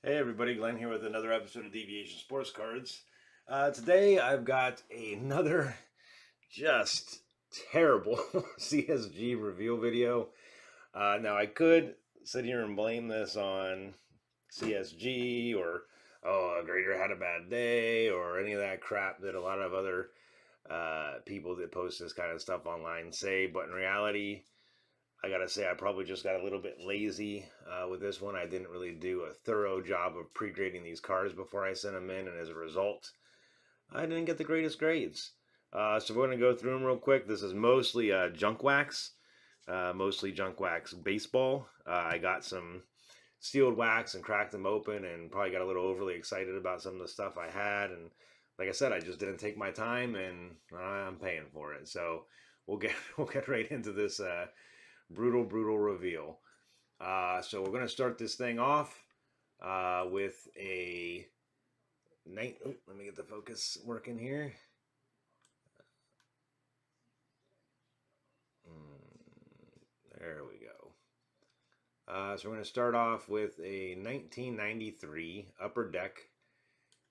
Hey everybody, Glenn here with another episode of Deviation Sports Cards. Today I've got another just terrible CSG reveal video. Now I could sit here and blame this on CSG or a grader had a bad day or any of that crap that a lot of other people that post this kind of stuff online say, but in reality I gotta say, I probably just got a little bit lazy with this one. I didn't really do a thorough job of pre-grading these cards before I sent them in, and as a result, I didn't get the greatest grades. So we're going to go through them real quick. This is mostly junk wax, baseball. I got some sealed wax and cracked them open, and probably got a little overly excited about some of the stuff I had. And like I said, I just didn't take my time, and I'm paying for it. So we'll get right into this. Brutal reveal. So we're going to start this thing off with a night. Oh, let me get the focus working here. There we go. So we're going to start off with a 1993 Upper Deck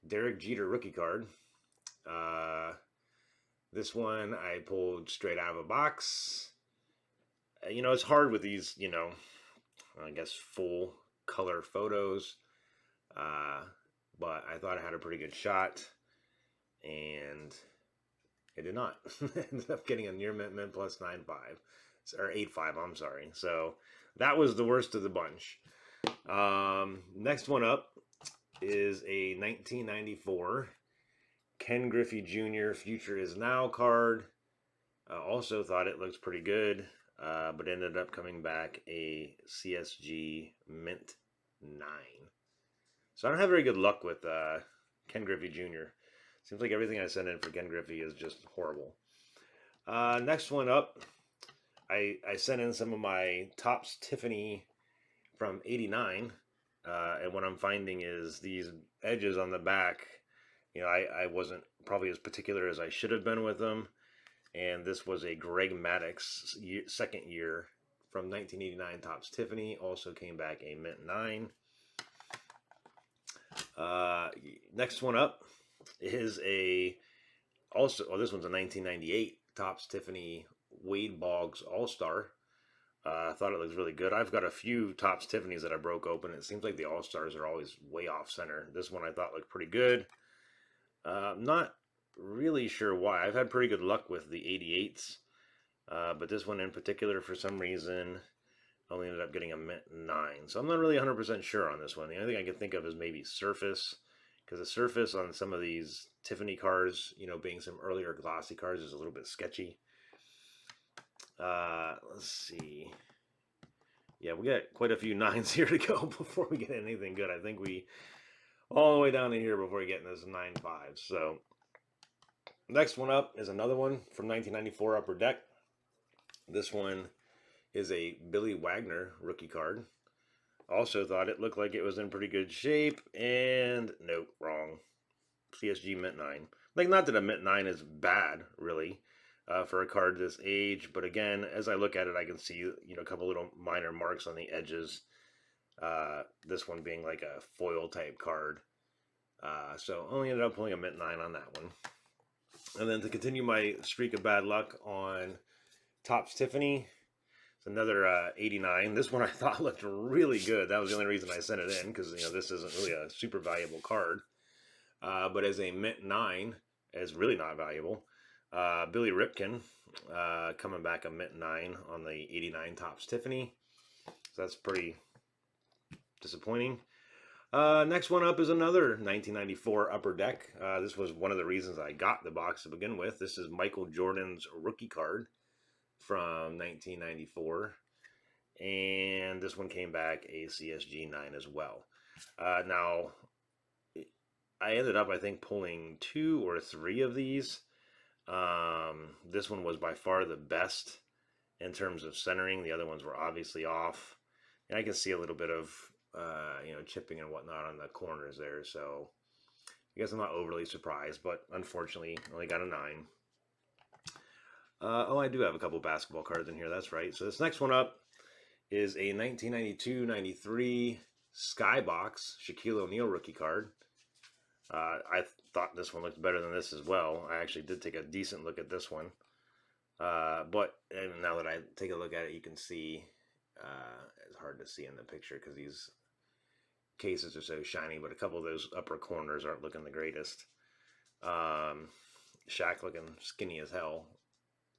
Derek Jeter rookie card. This one I pulled straight out of a box. It's hard with these, I guess full color photos. But I thought I had a pretty good shot, and it did not. Ended up getting a near mint plus 9.5 or 8.5. I'm sorry. So that was the worst of the bunch. Next one up is a 1994 Ken Griffey Jr. Future Is Now card. Also thought it looks pretty good, but ended up coming back a CSG Mint 9. So I don't have very good luck with Ken Griffey Jr. Seems like everything I send in for Ken Griffey is just horrible. Next one up, I sent in some of my Topps Tiffany from '89, and what I'm finding is these edges on the back. I wasn't probably as particular as I should have been with them, and this was a Greg Maddux second year from 1989 Topps Tiffany. Also came back a Mint 9. Next one up is this one's a 1998 Topps Tiffany Wade Boggs All-Star. I thought it looks really good. I've got a few Topps Tiffany's that I broke open. It seems like the All-Stars are always way off center. This one I thought looked pretty good. Not really sure why. I've had pretty good luck with the 88s, but this one in particular, for some reason, only ended up getting a Mint 9. So I'm not really 100% sure on this one. The only thing I can think of is maybe surface, because the surface on some of these Tiffany cards, being some earlier glossy cards, is a little bit sketchy. Let's see. Yeah, we got quite a few 9s here to go before we get anything good. I think we all the way down to here before we get in this 9.5. So next one up is another one from 1994 Upper Deck. This one is a Billy Wagner rookie card. Also thought it looked like it was in pretty good shape, and nope, wrong. CSG Mint 9. Like, not that a Mint 9 is bad, really, for a card this age, but again, as I look at it, I can see, a couple little minor marks on the edges. This one being like a foil type card. So only ended up pulling a Mint 9 on that one. And then to continue my streak of bad luck on Topps Tiffany, it's another 89. This one I thought looked really good. That was the only reason I sent it in, because this isn't really a super valuable card. But as a Mint 9, is really not valuable. Billy Ripken coming back a Mint 9 on the 89 Topps Tiffany. So that's pretty disappointing. Next one up is another 1994 Upper Deck. This was one of the reasons I got the box to begin with. This is Michael Jordan's rookie card from 1994, and this one came back a CSG 9 as well. Now, I ended up, I think, pulling 2 or 3 of these. This one was by far the best in terms of centering. The other ones were obviously off, and I can see a little bit of chipping and whatnot on the corners there. So I guess I'm not overly surprised, but unfortunately, only got a 9. Oh, I do have a couple basketball cards in here. That's right. So this next one up is a 1992-93 Skybox Shaquille O'Neal rookie card. I thought this one looked better than this as well. I actually did take a decent look at this one. But now that I take a look at it, you can see it's hard to see in the picture because these cases are so shiny, but a couple of those upper corners aren't looking the greatest. Shaq looking skinny as hell,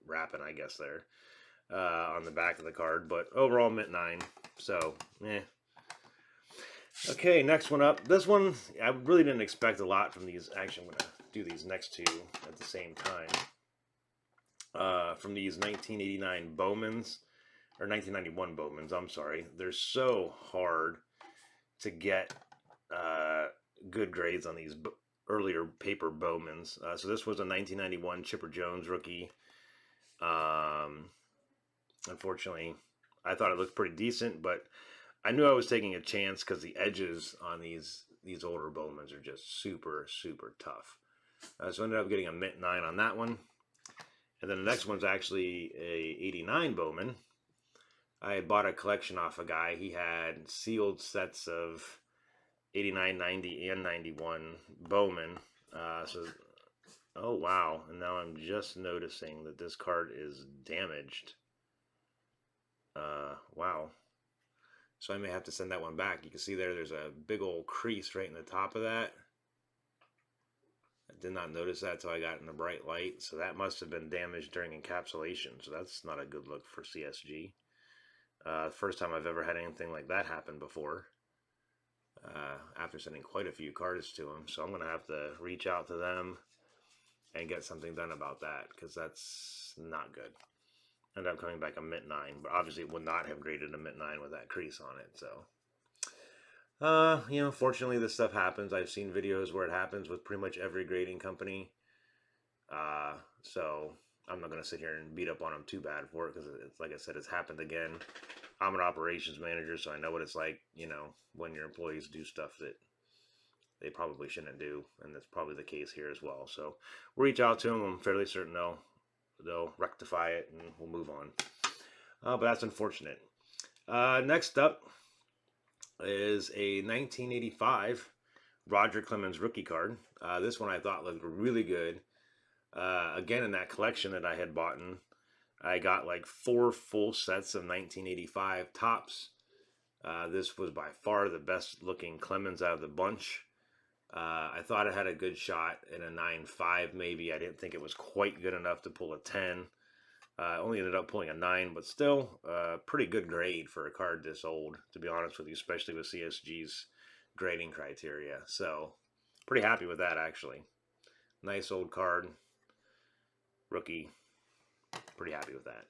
rapping, I guess, there on the back of the card. But overall, mint 9. So, Okay, next one up. This one, I really didn't expect a lot from these. Actually, I'm going to do these next two at the same time. From these 1989 Bowmans, or 1991 Bowmans, I'm sorry. They're so hard to get good grades on these earlier paper Bowmans. So this was a 1991 Chipper Jones rookie. Unfortunately, I thought it looked pretty decent, but I knew I was taking a chance because the edges on these older Bowmans are just super, super tough. So I ended up getting a mint 9 on that one. And then the next one's actually a 89 Bowman. I had bought a collection off a guy. He had sealed sets of 89, 90, and 91 Bowman. Oh wow. And now I'm just noticing that this card is damaged. Wow. So I may have to send that one back. You can see there's a big old crease right in the top of that. I did not notice that until I got in the bright light. So that must have been damaged during encapsulation. So that's not a good look for CSG. First time I've ever had anything like that happen before. After sending quite a few cards to them. So I'm going to have to reach out to them and get something done about that because that's not good. Ended up coming back a mint 9, but obviously it would not have graded a mint 9 with that crease on it. So, fortunately this stuff happens. I've seen videos where it happens with pretty much every grading company. So I'm not going to sit here and beat up on them too bad for it because it's like I said, it's happened again. I'm an operations manager, so I know what it's like, when your employees do stuff that they probably shouldn't do, and that's probably the case here as well. So we'll reach out to them. I'm fairly certain they'll rectify it, and we'll move on. But that's unfortunate. Next up is a 1985 Roger Clemens rookie card. This one I thought looked really good. Again, in that collection that I had bought in, I got like 4 full sets of 1985 tops. This was by far the best looking Clemens out of the bunch. I thought it had a good shot in a 9.5 maybe. I didn't think it was quite good enough to pull a 10. Only ended up pulling a 9, but still pretty good grade for a card this old, to be honest with you, especially with CSG's grading criteria. So pretty happy with that, actually. Nice old card. Rookie. Pretty happy with that.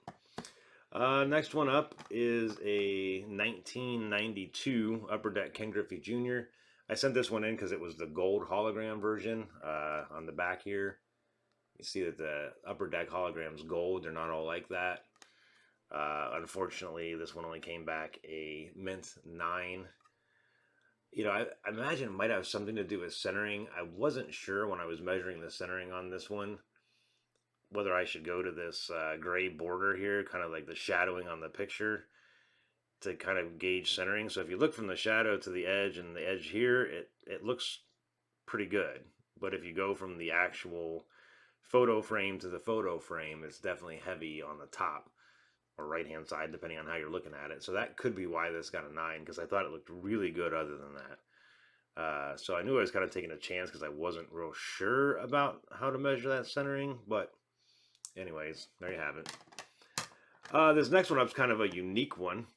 Next one up is a 1992 Upper Deck Ken Griffey Jr. I sent this one in because it was the gold hologram version on the back here. You see that the Upper Deck hologram's gold. They're not all like that. Unfortunately, this one only came back a mint 9. I imagine it might have something to do with centering. I wasn't sure when I was measuring the centering on this one whether I should go to this gray border here, kind of like the shadowing on the picture, to kind of gauge centering. So if you look from the shadow to the edge and the edge here, it looks pretty good. But if you go from the actual photo frame to the photo frame, it's definitely heavy on the top or right hand side, depending on how you're looking at it. So that could be why this got a 9, because I thought it looked really good other than that. So I knew I was kind of taking a chance because I wasn't real sure about how to measure that centering. But anyways, there you have it. This next one up is kind of a unique one.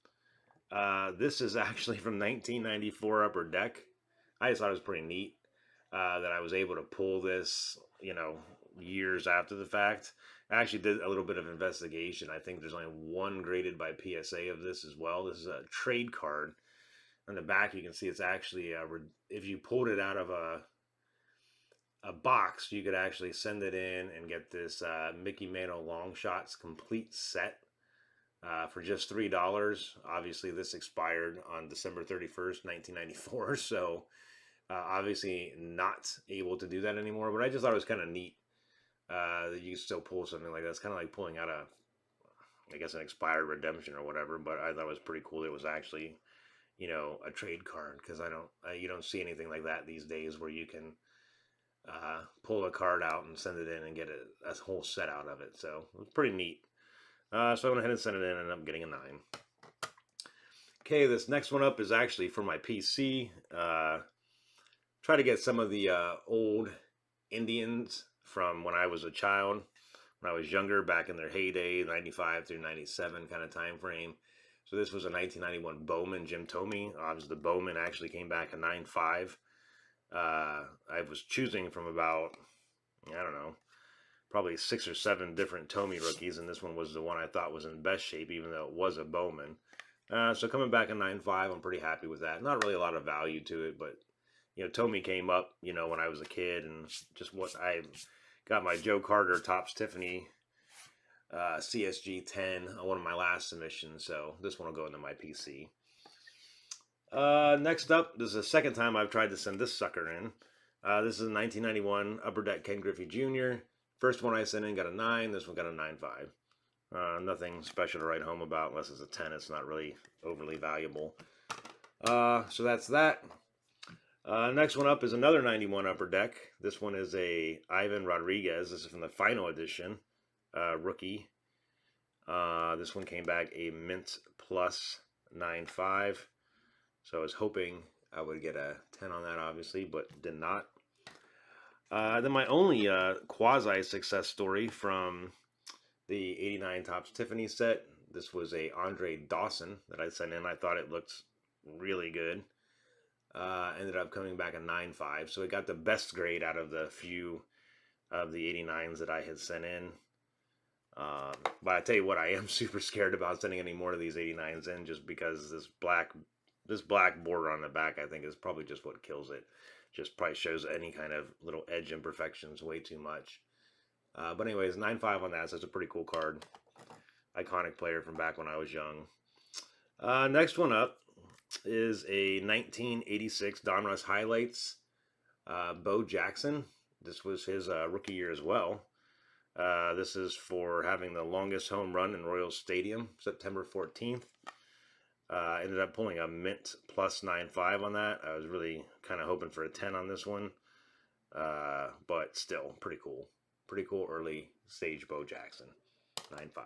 This is actually from 1994 Upper Deck. I just thought it was pretty neat that I was able to pull this, years after the fact. I actually did a little bit of investigation. I think there's only one graded by PSA of this as well. This is a trade card. On the back, you can see it's actually, if you pulled it out of a box, you could actually send it in and get this Mickey Mantle Long Shots complete set for just $3. Obviously, this expired on December 31st, 1994. So Obviously not able to do that anymore, but I just thought it was kind of neat that you can still pull something like that. It's kind of like pulling out I guess, an expired redemption or whatever. But I thought it was pretty cool. It was actually, a trade card, because you don't see anything like that these days where you can pull a card out and send it in and get a whole set out of it. So it was pretty neat. So I went ahead and sent it in and ended up getting a 9. Okay, this next one up is actually for my PC. Try to get some of the old Indians from when I was a child, when I was younger, back in their heyday, 95 through 97 kind of time frame. So this was a 1991 Bowman Jim Thome. Obviously, the Bowman actually came back a 9.5. I was choosing from about, I don't know, probably 6 or 7 different Thome rookies, and this one was the one I thought was in best shape, even though it was a Bowman. So coming back a 9.5, I'm pretty happy with that. Not really a lot of value to it, but Thome came up, when I was a kid, and just what I got my Joe Carter Topps Tiffany CSG 10 on one of my last submissions, so this one will go into my PC. Next up, this is the second time I've tried to send this sucker in. This is a 1991 Upper Deck Ken Griffey Jr. First one I sent in got a 9, this one got a 9.5. Nothing special to write home about unless it's a 10. It's not really overly valuable. So that's that. Next one up is another 91 Upper Deck. This one is a Ivan Rodriguez. This is from the final edition rookie. This one came back a Mint Plus 9.5. So I was hoping I would get a 10 on that, obviously, but did not. Then my only quasi success story from the 89 Topps Tiffany set. This was a Andre Dawson that I sent in. I thought it looked really good. Ended up coming back a 9.5. So it got the best grade out of the few of the 89s that I had sent in. But I tell you what, I am super scared about sending any more of these 89s in, just because this black border on the back, I think, is probably just what kills it. Just probably shows any kind of little edge imperfections way too much. But anyways, 9.5 on that, so it's a pretty cool card. Iconic player from back when I was young. Next one up is a 1986 Donruss Highlights Bo Jackson. This was his rookie year as well. This is for having the longest home run in Royals Stadium, September 14th. Ended up pulling a Mint Plus 9.5 on that. I was really kind of hoping for a 10 on this one. But still, pretty cool. Pretty cool early stage Bo Jackson, 9.5.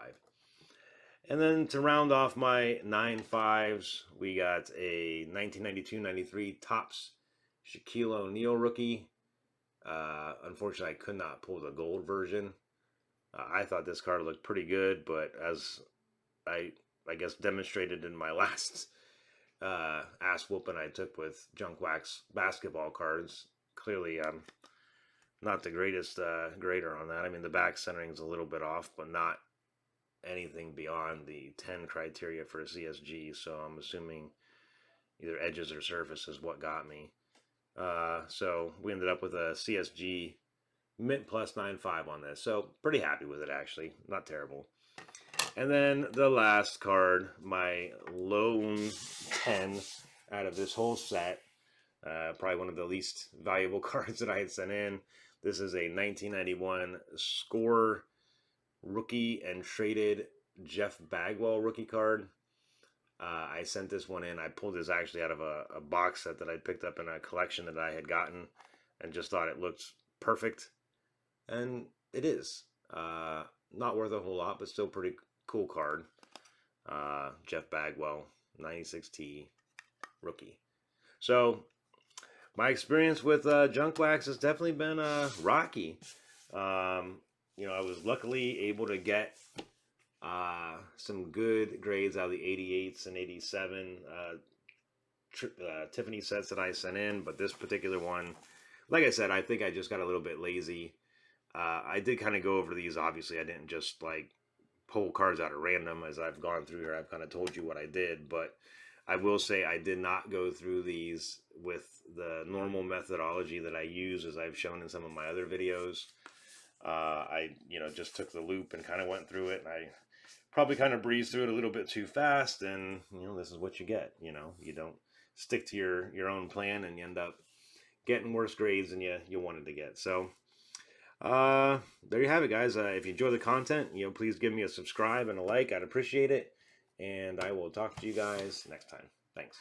And then to round off my 9.5s, we got a 1992-93 Topps Shaquille O'Neal rookie. Unfortunately, I could not pull the gold version. I thought this card looked pretty good, but as I guess demonstrated in my last ass whooping I took with junk wax basketball cards, clearly I'm not the greatest grader on that. I mean, the back centering is a little bit off, but not anything beyond the 10 criteria for a CSG, so I'm assuming either edges or surface is what got me. So we ended up with a CSG Mint Plus 9.5 on this, so pretty happy with it, actually. Not terrible. And then the last card, my lone 10 out of this whole set, probably one of the least valuable cards that I had sent in. This is a 1991 Score rookie and traded Jeff Bagwell rookie card. I sent this one in. I pulled this actually out of a box set that I picked up in a collection that I had gotten, and just thought it looked perfect. And it is. Not worth a whole lot, but still pretty cool card. Jeff Bagwell, 96T rookie. So my experience with junk wax has definitely been rocky. I was luckily able to get some good grades out of the 88s and 87 Tiffany sets that I sent in, but this particular one, like I said, I think I just got a little bit lazy. I did kind of go over these. Obviously, I didn't just like pull cards out at random. As I've gone through here, I've kind of told you what I did, but I will say I did not go through these with the normal methodology that I use, as I've shown in some of my other videos. I just took the loop and kind of went through it, and I probably kind of breezed through it a little bit too fast, and this is what you get. You don't stick to your own plan, and you end up getting worse grades than you wanted to get. So there you have it, guys. If you enjoy the content, please give me a subscribe and a like. I'd appreciate it. And I will talk to you guys next time. Thanks.